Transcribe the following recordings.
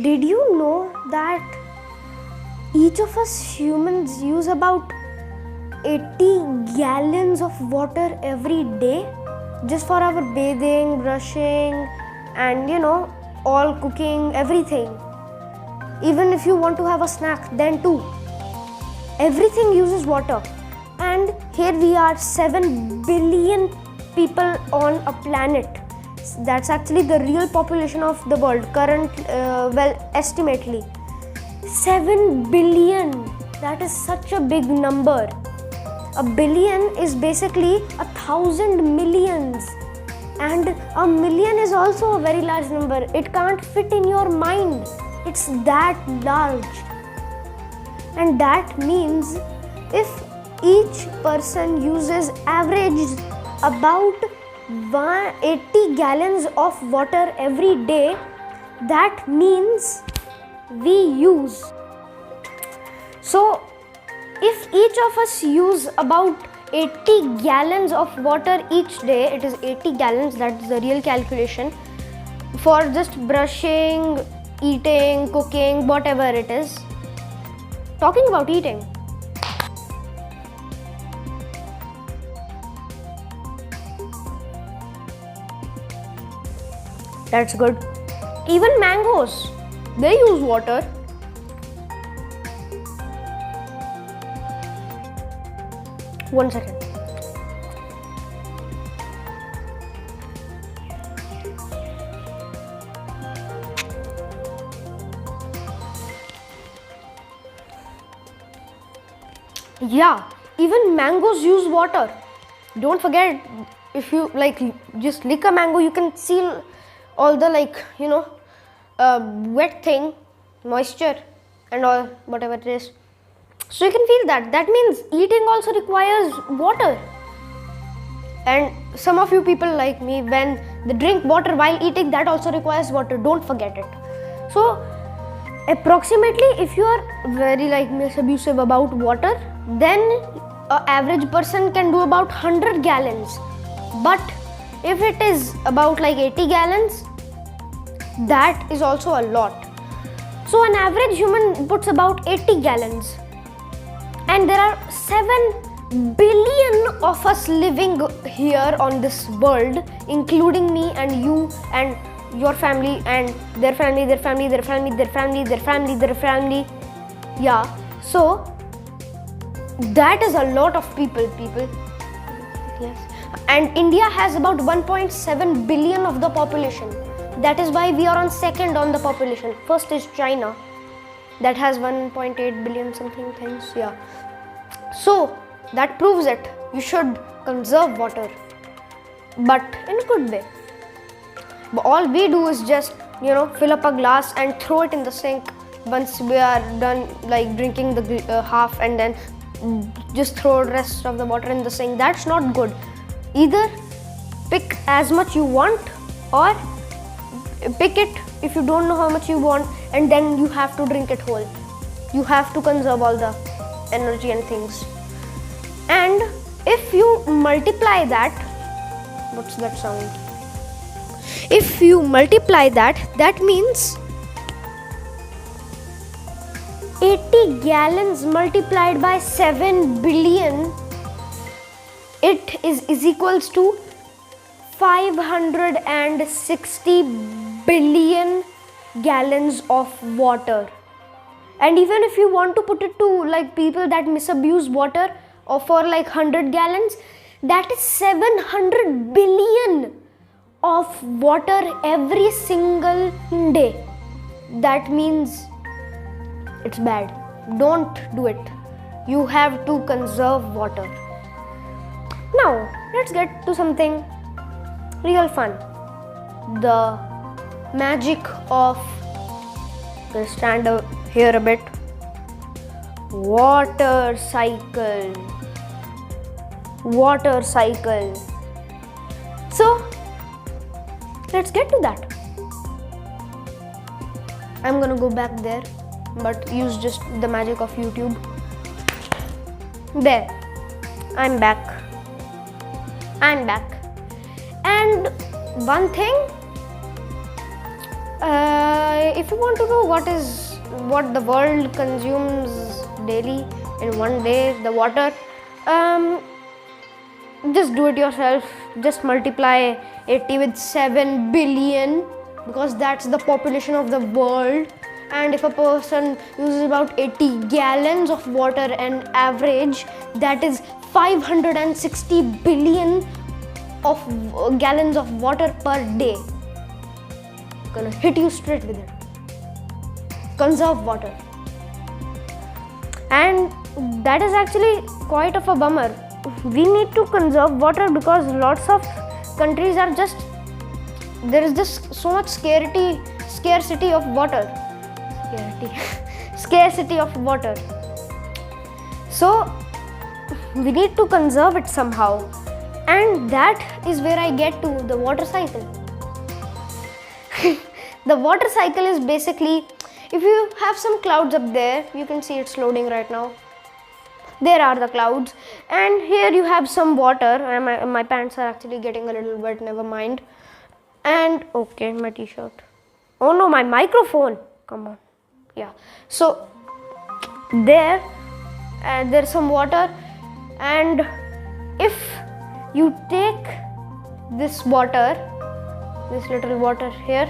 Did you know that each of us humans use about 80 gallons of water every day just for our bathing, brushing, and all cooking, everything. Even if you want to have a snack, then too. Everything uses water. And here we are, 7 billion people on a planet. That's actually the real population of the world, estimately. 7 billion. That is such a big number. A billion is basically 1,000 millions. And a million is also a very large number. It can't fit in your mind. It's that large. And that means if each person uses average about 180 gallons of water every day, that means we use. So if each of us use about 80 gallons of water each day, it is 80 gallons, that's the real calculation, for just brushing, eating, cooking, whatever it is. Talking about eating, that's good. Even mangoes, they use water. One second. Yeah, even mangoes use water. Don't forget, if you just lick a mango, you can see all the wet thing, moisture and all, whatever it is. So you can feel that. That means eating also requires water. And some of you people like me, when they drink water while eating, that also requires water. Don't forget it. So approximately, if you are very misabusive about water, then an average person can do about 100 gallons. But if it is about 80 gallons, that is also a lot. So an average human puts about 80 gallons. And there are 7 billion of us living here on this world, including me and you and your family and their family, their family, their family, their family, their family, their family. Yeah, so that is a lot of people. Yes. And India has about 1.7 billion of the population. That is why we are on second on the population. First is China, that has 1.8 billion something things. Yeah. So that proves it. You should conserve water, but in a good way. But all we do is just fill up a glass and throw it in the sink once we are done drinking the half, and then just throw the rest of the water in the sink. That's not good. Either pick as much you want, or pick it if you don't know how much you want, and then you have to drink it whole. You have to conserve all the energy and things. And if you multiply that, what's that sound? If you multiply that, that means 80 gallons multiplied by 7 billion, it is equals to 560 billion gallons of water. And even if you want to put it to people that misabuse water, or for 100 gallons, that is 700 billion of water every single day. That means it's bad. Don't do it. You have to conserve water. Now let's get to something real fun. The magic of, let's stand here a bit, water cycle. So let's get to that. I'm gonna go back there, but use just the magic of YouTube. There, I'm back. And one thing, if you want to know what the world consumes daily in one day, the water, just do it yourself. Just multiply 80 with 7 billion, because that's the population of the world. And if a person uses about 80 gallons of water on average, that is 560 billion of gallons of water per day. Gonna hit you straight with it. Conserve water. And that is actually quite of a bummer. We need to conserve water because lots of countries are just, there is just so much scarcity of water. Scarcity of water. So we need to conserve it somehow. And that is where I get to the water cycle. The water cycle is basically, if you have some clouds up there, you can see it's loading right now. There are the clouds, and here you have some water, and my pants are actually getting a little wet, never mind. And okay, my t-shirt. Oh no, my microphone. Come on. Yeah. So there's some water, and if you take this water, this little water here,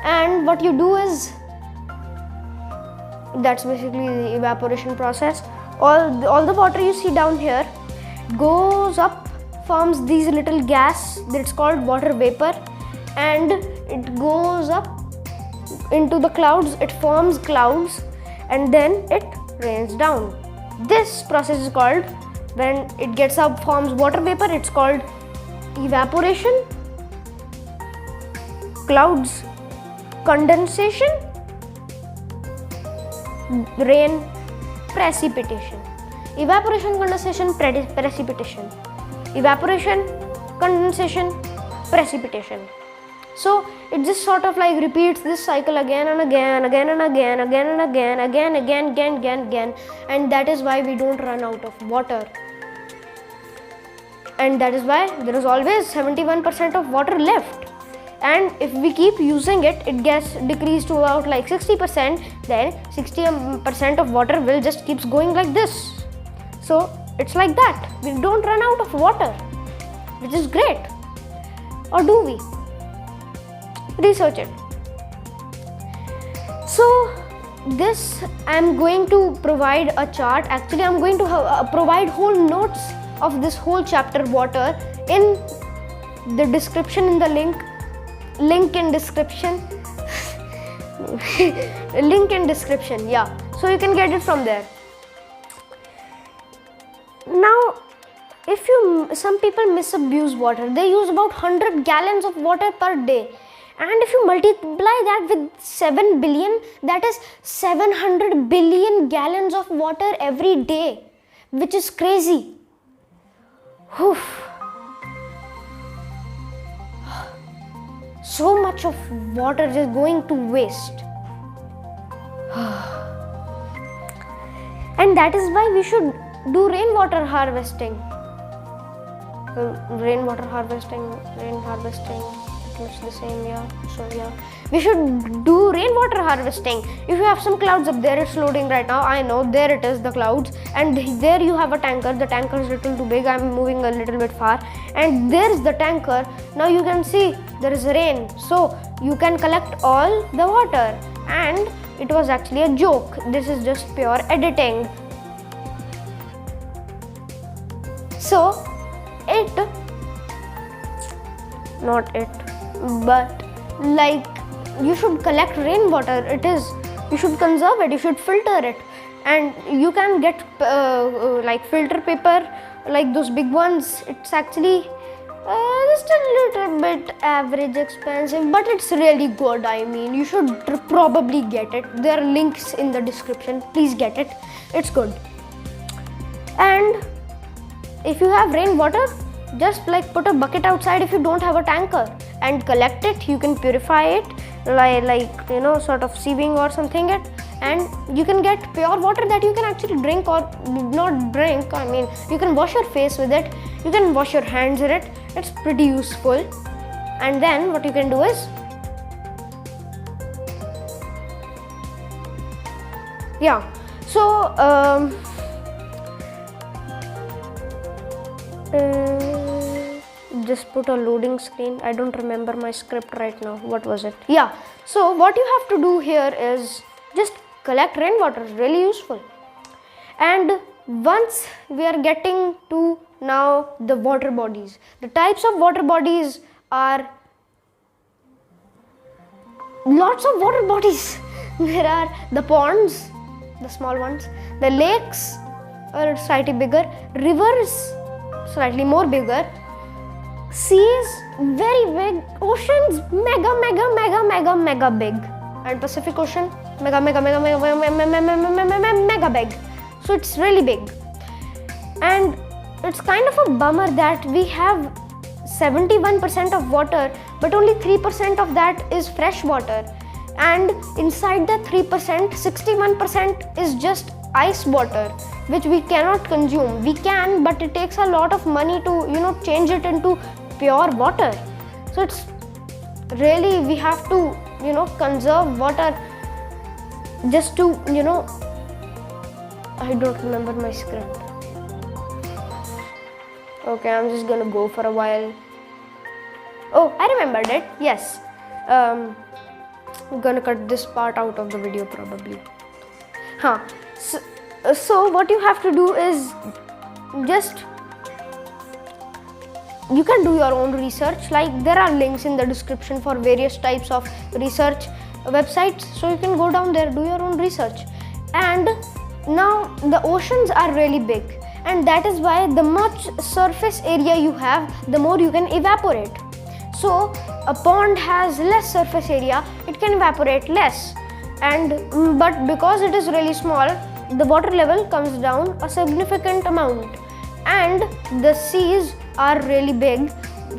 and what you do is, that's basically the evaporation process. All the water you see down here goes up, forms these little gas that's called water vapor, and it goes up into the clouds. It forms clouds, and then it rains down. This process is called, when it gets up, forms water vapor, it's called evaporation, clouds, condensation, rain, precipitation. Evaporation, condensation, precipitation. Evaporation, condensation, precipitation. So it just sort of like repeats this cycle again and again, again and again, again and again, again, and that is why we don't run out of water. And that is why there is always 71% of water left. And if we keep using it, it gets decreased to about like 60%, then 60% of water will just keeps going like this. So it's like that. We don't run out of water, which is great. Or do we? Research it. So this, I'm going to provide a chart. Actually, I'm going to provide whole notes of this whole chapter water in the description, in the link in description. Link in description, yeah. So you can get it from there. Now, some people misabuse water. They use about 100 gallons of water per day. And if you multiply that with 7 billion, that is 700 billion gallons of water every day, which is crazy. Oof. So much of water just going to waste. And that is why we should do rainwater harvesting. Rainwater harvesting, rain harvesting, it looks the same, yeah. So yeah, we should do rainwater harvesting. If you have some clouds up there, it's loading right now. I know, there it is, the clouds, and there you have a tanker. The tanker is a little too big. I'm moving a little bit far, and there's the tanker. Now you can see there is rain, so you can collect all the water. And it was actually a joke. This is just pure editing. So but like, you should collect rainwater. You should conserve it, you should filter it, and you can get like filter paper, like those big ones. It's actually just a little bit average expensive, but it's really good. I mean, you should probably get it. There are links in the description. Please get it. It's good. And if you have rainwater, just like put a bucket outside if you don't have a tanker and collect it. You can purify it, like you know, sort of sieving or something it, and you can get pure water that you can actually drink, or not drink. I mean, you can wash your face with it, you can wash your hands with it. It's pretty useful. And then what you can do is Yeah, so just put a loading screen. I don't remember my script right now. What was it? Yeah, so what you have to do here is just collect rainwater. Really useful. And once we are getting to now the water bodies, the types of water bodies are lots of water bodies. There are the ponds, the small ones, the lakes are slightly bigger, rivers slightly more bigger, seas very big, oceans mega big, and Pacific Ocean mega big. So it's really big, and it's kind of a bummer that we have 71% of water, but only 3% of that is fresh water, and inside the 3%, 61% is just ice water, which we cannot consume. We can, but it takes a lot of money to change it into pure water. So it's really, we have to conserve water just to I don't remember my script. Okay, I'm just gonna go for a while. Oh, I remembered it. Yes. I'm gonna cut this part out of the video probably. So what you have to do is just, you can do your own research. Like, there are links in the description for various types of research websites, so you can go down there, do your own research. And now the oceans are really big, and that is why the much surface area you have, the more you can evaporate. So a pond has less surface area, it can evaporate less, but because it is really small, the water level comes down a significant amount. And the seas are really big,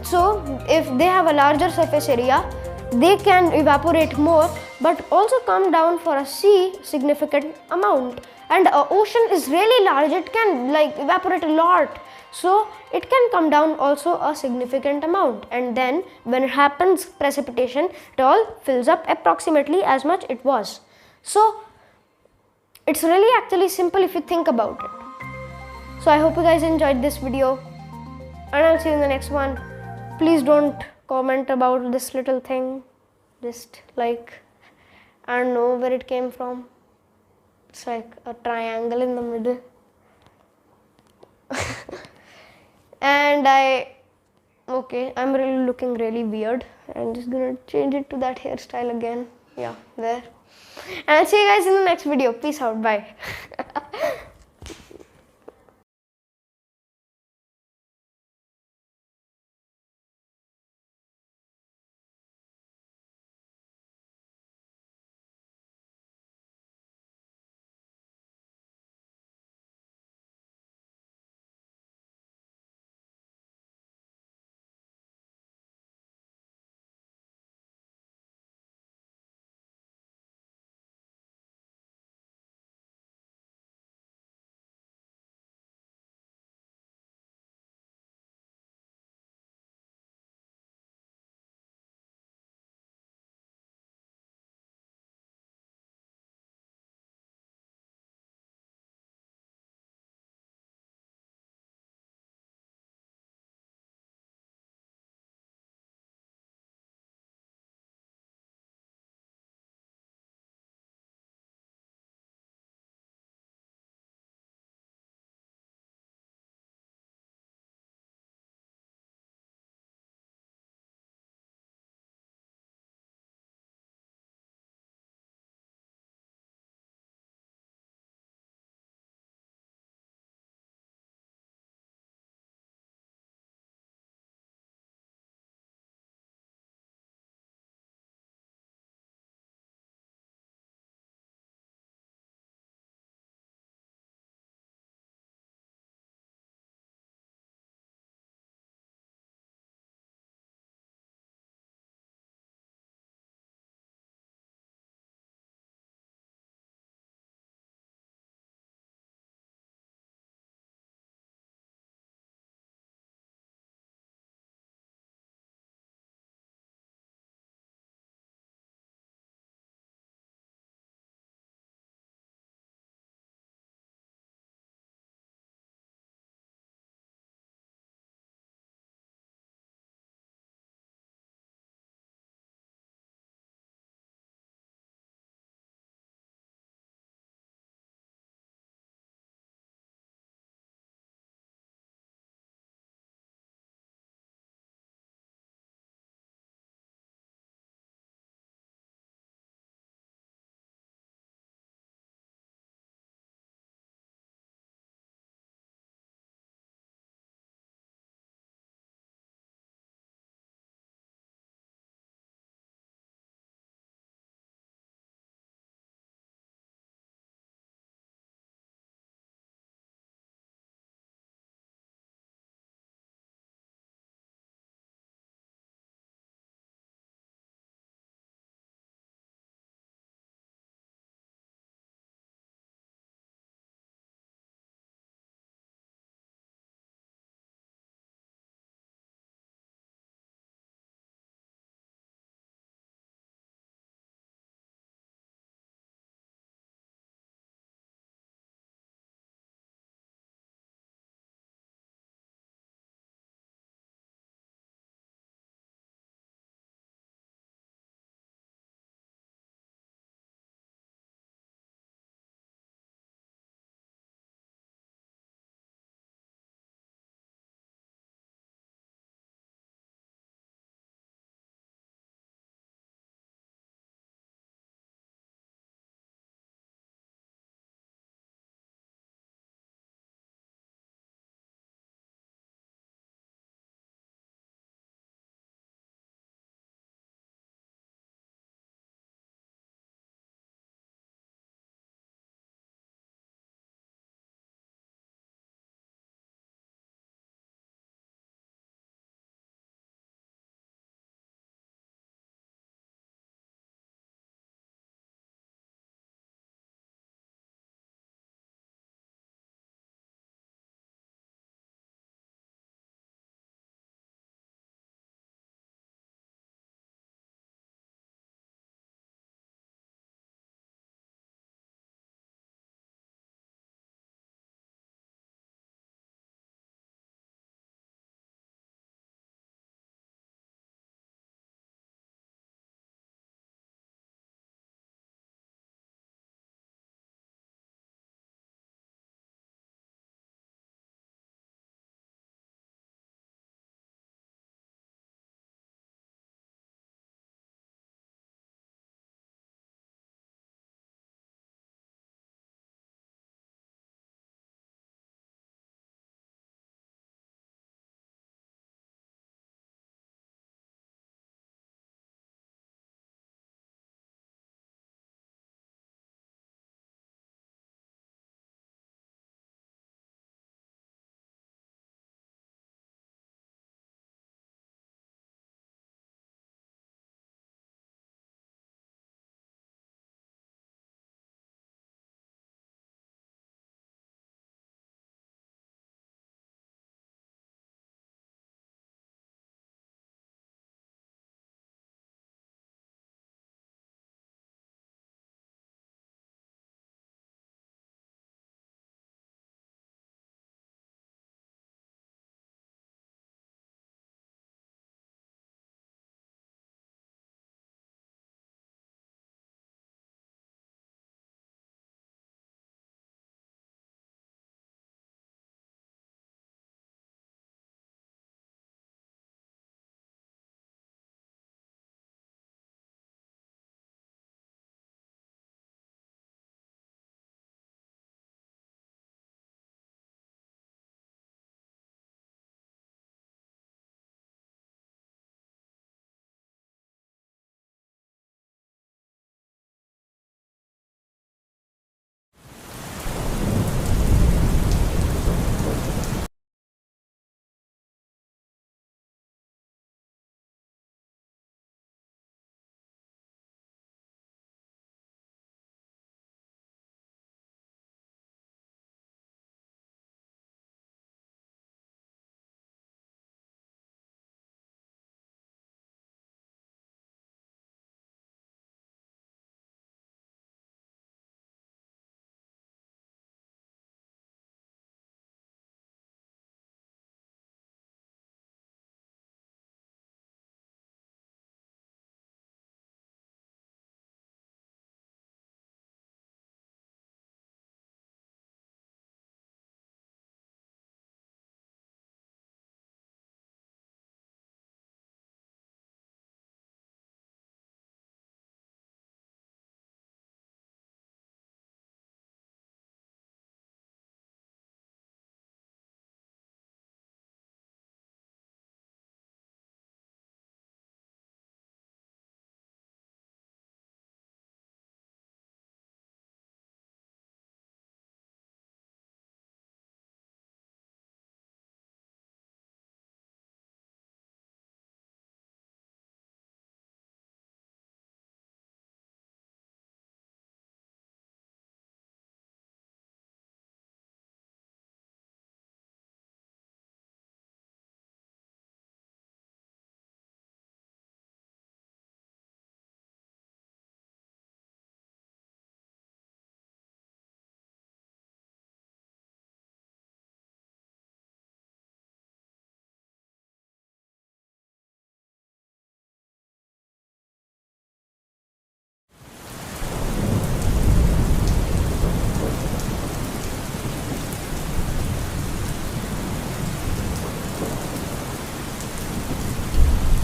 so if they have a larger surface area, they can evaporate more, but also come down for a sea significant amount. And an ocean is really large, it can evaporate a lot, so it can come down also a significant amount. And then when it happens precipitation, it all fills up approximately as much it was. So it's really actually simple if you think about it. So I hope you guys enjoyed this video, and I'll see you in the next one. Please don't comment about this little thing, just I don't know where it came from. It's like a triangle in the middle. And I'm really looking really weird. I'm just gonna change it to that hairstyle again. Yeah, there. And I'll see you guys in the next video. Peace out. Bye.